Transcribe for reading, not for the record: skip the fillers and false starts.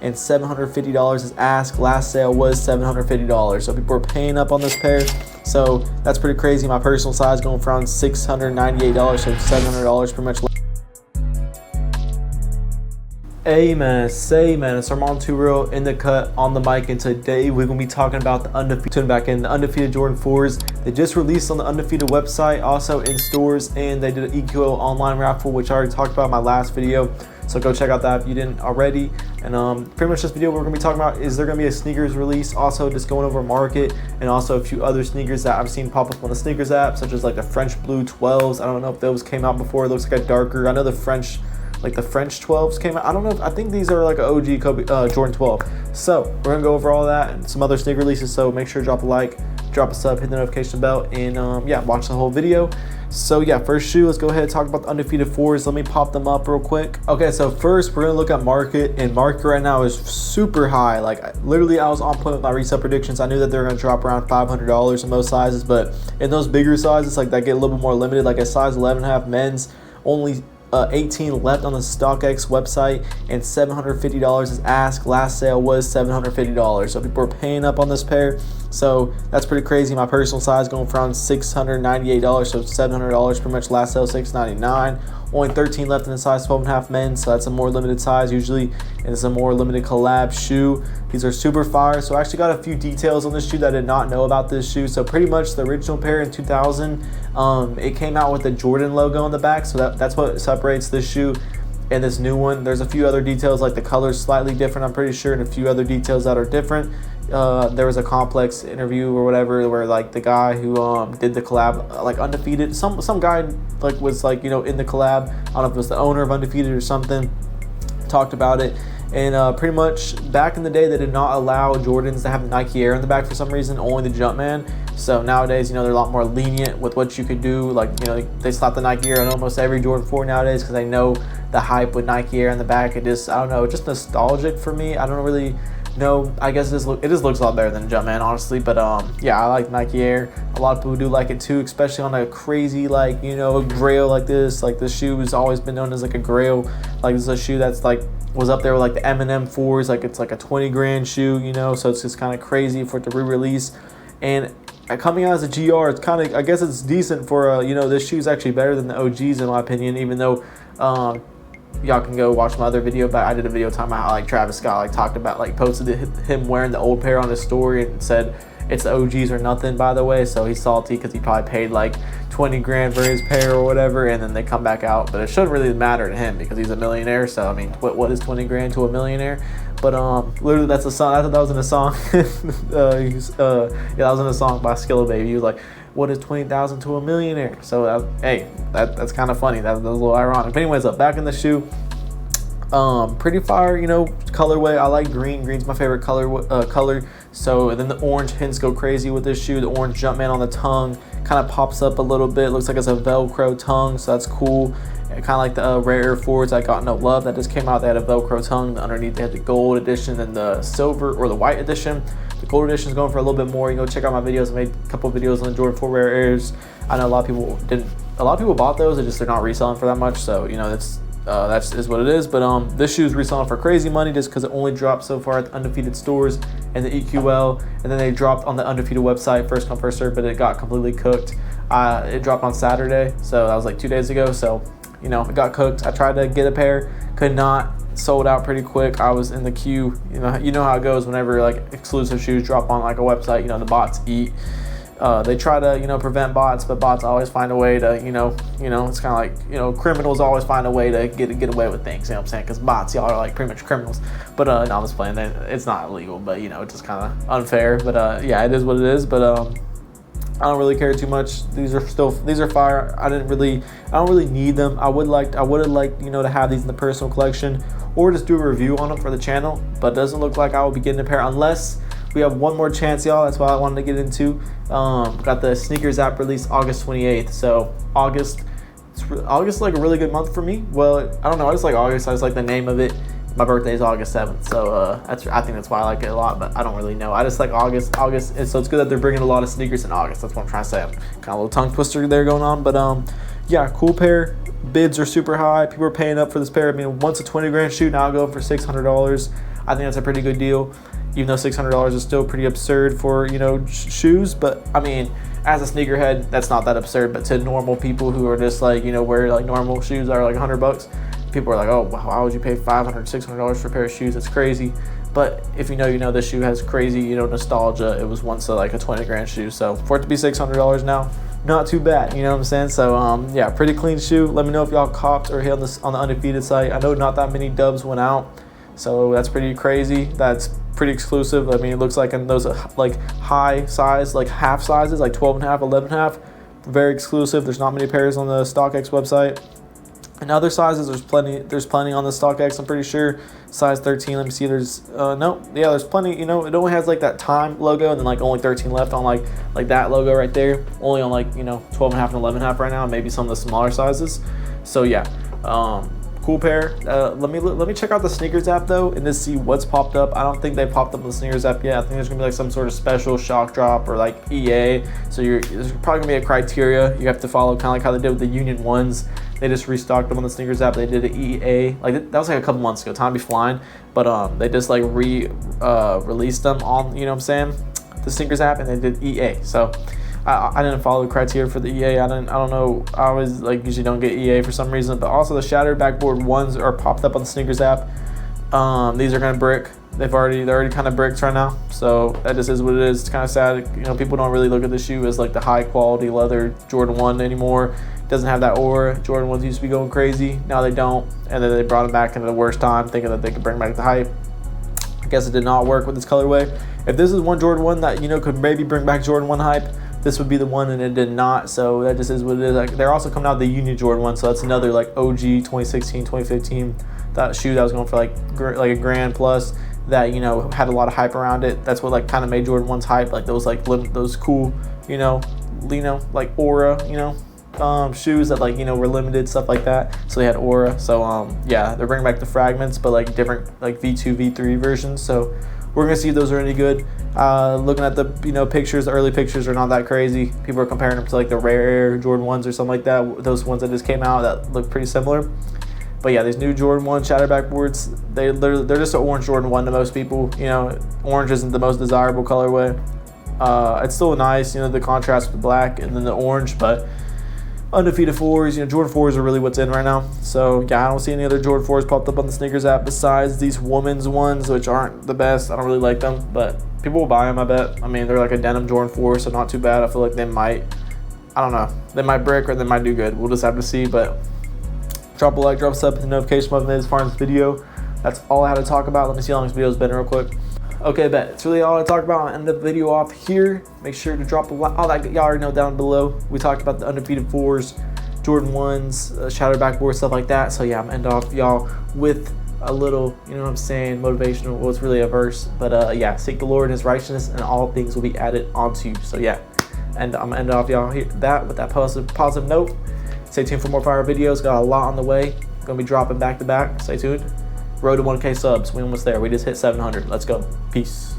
and $750 is ask. Last sale was $750, so people are paying up on this pair. So that's pretty crazy. My personal size going for around $698, so $700 pretty much. Hey man, it's Armand Too Real in the cut on the mic, and today we're gonna be talking about the Undefeated Jordan 4s. They just released on the Undefeated website, also in stores, and they did an EQO online raffle, which I already talked about in my last video. So go check out that if you didn't already. And pretty much this video we're gonna be talking about is there gonna be a sneakers release, also just going over market, and also a few other sneakers that I've seen pop up on the sneakers app, such as like the French Blue 12s. I don't know if those came out before. It looks like a darker. I know the French 12s came out. I don't know. I think these are like an OG Kobe, Jordan 12. So we're gonna go over all that and some other sneaker releases. So make sure to drop a like, drop a sub, hit the notification bell, and yeah, watch the whole video. So yeah, first shoe, let's go ahead and talk about the Undefeated 4s. Let me pop them up real quick. Okay, so first we're gonna look at market, and market right now is super high. Like literally, I was on point with my resale predictions. I knew that they were gonna drop around $500 in most sizes, but in those bigger sizes, like that get a little bit more limited, like a size 11.5 men's, only 18 left on the StockX website, and $750 is ask. Last sale was $750, so people are paying up on this pair. So that's pretty crazy. My personal size going for around $698, so $700 pretty much. Last sale $699. Only 13 left in the size 12.5 men's, so that's a more limited size usually, and it's a more limited collab shoe. These are super fire. So I actually got a few details on this shoe that I did not know about this shoe. So pretty much the original pair in 2000, it came out with the Jordan logo on the back, so that's what separates this shoe and this new one. There's a few other details, like the color's slightly different, I'm pretty sure, and a few other details that are different. There was a Complex interview or whatever where like the guy who did the collab, like Undefeated, some guy like was like, you know, in the collab, I don't know if it was the owner of Undefeated or something, talked about it. And pretty much back in the day, they did not allow Jordans to have Nike Air in the back for some reason, only the Jumpman. So nowadays, you know, they're a lot more lenient with what you could do. Like, you know, they slap the Nike Air on almost every Jordan 4 nowadays because they know the hype with Nike Air in the back. It just, I don't know, just nostalgic for me. I don't really know. I guess it just looks a lot better than Jumpman, honestly. But yeah, I like Nike Air. A lot of people do like it too, especially on a crazy, like, you know, grail like this. Like, this shoe has always been known as like a grail. Like, this is a shoe that's like was up there with like the Eminem 4s. Like, it's like a 20 grand shoe, you know, so it's just kind of crazy for it to re-release. And coming out as a GR, it's kind of, I guess it's decent for you know, this shoe is actually better than the OGs in my opinion, even though y'all can go watch my other video, but I did a video talking about how like Travis Scott like talked about, like posted him wearing the old pair on his story and said it's the OGs or nothing, by the way. So he's salty because he probably paid like 20 grand for his pair or whatever, and then they come back out. But it shouldn't really matter to him because he's a millionaire. So I mean, what is 20 grand to a millionaire? But literally, that's a song. I thought that was in a song. Yeah, that was in a song by Skilla Baby. He was like, what is 20,000 to a millionaire? So hey, that's kind of funny. That was a little ironic. But anyways, back in the shoe. Pretty fire, you know, colorway. I like green. Green's my favorite color. So then the orange hints go crazy with this shoe. The orange Jumpman on the tongue kind of pops up a little bit. Looks like it's a Velcro tongue, so that's cool. Kind of like the Rare Air Fords I Got No Love that just came out. They had a Velcro tongue. Underneath they had the gold edition and the silver or the white edition. The gold edition is going for a little bit more. You can go check out my videos. I made a couple of videos on the Jordan 4 Rare Airs. I know a lot of people didn't. A lot of people bought those. They're not reselling for that much. So you know that's is what it is. But this shoe is reselling for crazy money just because it only dropped so far at the Undefeated stores and the EQL, and then they dropped on the Undefeated website, first come first serve, but it got completely cooked. It dropped on Saturday, so that was like 2 days ago. So you know, it got cooked. I tried to get a pair, could not. Sold out pretty quick. I was in the queue. You know how it goes whenever like exclusive shoes drop on like a website. You know, the bots eat. They try to, you know, prevent bots, but bots always find a way to, you know, it's kind of like, you know, criminals always find a way to get away with things, you know what I'm saying? Because bots, y'all are like pretty much criminals. But no, I'm just playing. It's not illegal, but you know, it's just kind of unfair. But yeah, it is what it is. But I don't really care too much. These are fire. I don't really need them. I would have liked, you know, to have these in the personal collection or just do a review on them for the channel. But it doesn't look like I will be getting a pair unless we have one more chance, y'all. That's what I wanted to get into. Got the sneakers app released August 28th. So August is like a really good month for me. Well, I don't know. I just like August. I just like the name of it. My birthday is August 7th, so I think that's why I like it a lot, but I don't really know. I just like August, and so it's good that they're bringing a lot of sneakers in August. That's what I'm trying to say. I'm kind of a little tongue twister there going on, but yeah, cool pair. Bids are super high. People are paying up for this pair. I mean, once a 20 grand shoe, now going for $600. I think that's a pretty good deal, even though $600 is still pretty absurd for, you know, shoes. But I mean, as a sneakerhead, that's not that absurd. But to normal people who are just like, you know, wear like normal shoes that are like $100, people are like, oh, why would you pay $500, $600 for a pair of shoes? That's crazy. But if you know, this shoe has crazy, you know, nostalgia. It was once like a 20 grand shoe. So for it to be $600 now, not too bad, you know what I'm saying? So yeah, pretty clean shoe. Let me know if y'all copped or hit on this on the Undefeated site. I know not that many dubs went out, so that's pretty crazy. That's pretty exclusive. I mean, it looks like in those like high size, like half sizes, like 12 and a half, 11 and a half, very exclusive. There's not many pairs on the StockX website. And other sizes, there's plenty on the StockX, I'm pretty sure. Size 13, let me see, there's there's plenty. You know, it only has like that time logo and then like only 13 left on like that logo right there. Only on like, you know, 12 and a half and 11 and a half right now, and maybe some of the smaller sizes. So yeah, cool pair. Let me check out the sneakers app though and just see what's popped up. I don't think they popped up on the sneakers app yet. I think there's gonna be like some sort of special shock drop or like EA. So there's probably gonna be a criteria you have to follow, kind of like how they did with the Union ones. They just restocked them on the sneakers app. They did an EA, like that was like a couple months ago. Time be flying, but they just like released them on, you know what I'm saying, the sneakers app, and they did EA. So I didn't follow the criteria for the EA. I don't know. I always like usually don't get EA for some reason. But also the shattered backboard ones are popped up on the sneakers app. These are gonna brick. They're already kind of bricked right now. So that just is what it is. It's kind of sad. You know, people don't really look at the shoe as like the high quality leather Jordan 1 anymore. Doesn't have that aura. Jordan 1s used to be going crazy. Now they don't. And then they brought them back into the worst time, thinking that they could bring back the hype. I guess it did not work with this colorway. If this is one Jordan 1 that, you know, could maybe bring back Jordan 1 hype, this would be the one, and it did not. So that just is what it is. Like, they're also coming out with the Union Jordan 1, so that's another like OG 2016, 2015 that shoe that was going for like a grand plus, that, you know, had a lot of hype around it. That's what like kind of made Jordan 1's hype, like those cool, you know, like aura, you know, shoes that like, you know, were limited, stuff like that. So they had aura. So yeah, they're bringing back the fragments, but like different like V2, V3 versions. So we're gonna see if those are any good. Looking at the, you know, pictures, the early pictures are not that crazy. People are comparing them to like the Rare Air Jordan 1s or something like that. Those ones that just came out that look pretty similar. But yeah, these new Jordan 1 shattered backboards, they're just an orange Jordan 1 to most people. You know, orange isn't the most desirable colorway. It's still nice, you know, the contrast with black and then the orange, but Undefeated 4s, you know, Jordan 4s are really what's in right now. So yeah, I don't see any other Jordan 4s popped up on the sneakers app besides these women's ones, which aren't the best. I don't really like them, but people will buy them, I bet. I mean, they're like a denim Jordan 4, so not too bad. I feel like they might, I don't know, they might brick or they might do good. We'll just have to see. But drop a like, drop a sub, hit the notification button as far as this video. That's all I had to talk about. Let me see how long this video's been real quick. Okay, bet. It's really all I talked about. I'll end the video off here. Make sure to drop a like. All that y'all already know down below. We talked about the Undefeated 4s, Jordan 1s, shattered backboard, stuff like that. So yeah, I'm gonna end off y'all with a little, you know what I'm saying, motivational. Well, it's really a verse. But yeah, seek the Lord and his righteousness, and all things will be added onto you. So yeah, and I'm gonna end off y'all here with that positive note. Stay tuned for more fire videos. Got a lot on the way. Gonna be dropping back to back. Stay tuned. Road to 1K subs. We almost there. We just hit 700. Let's go. Peace.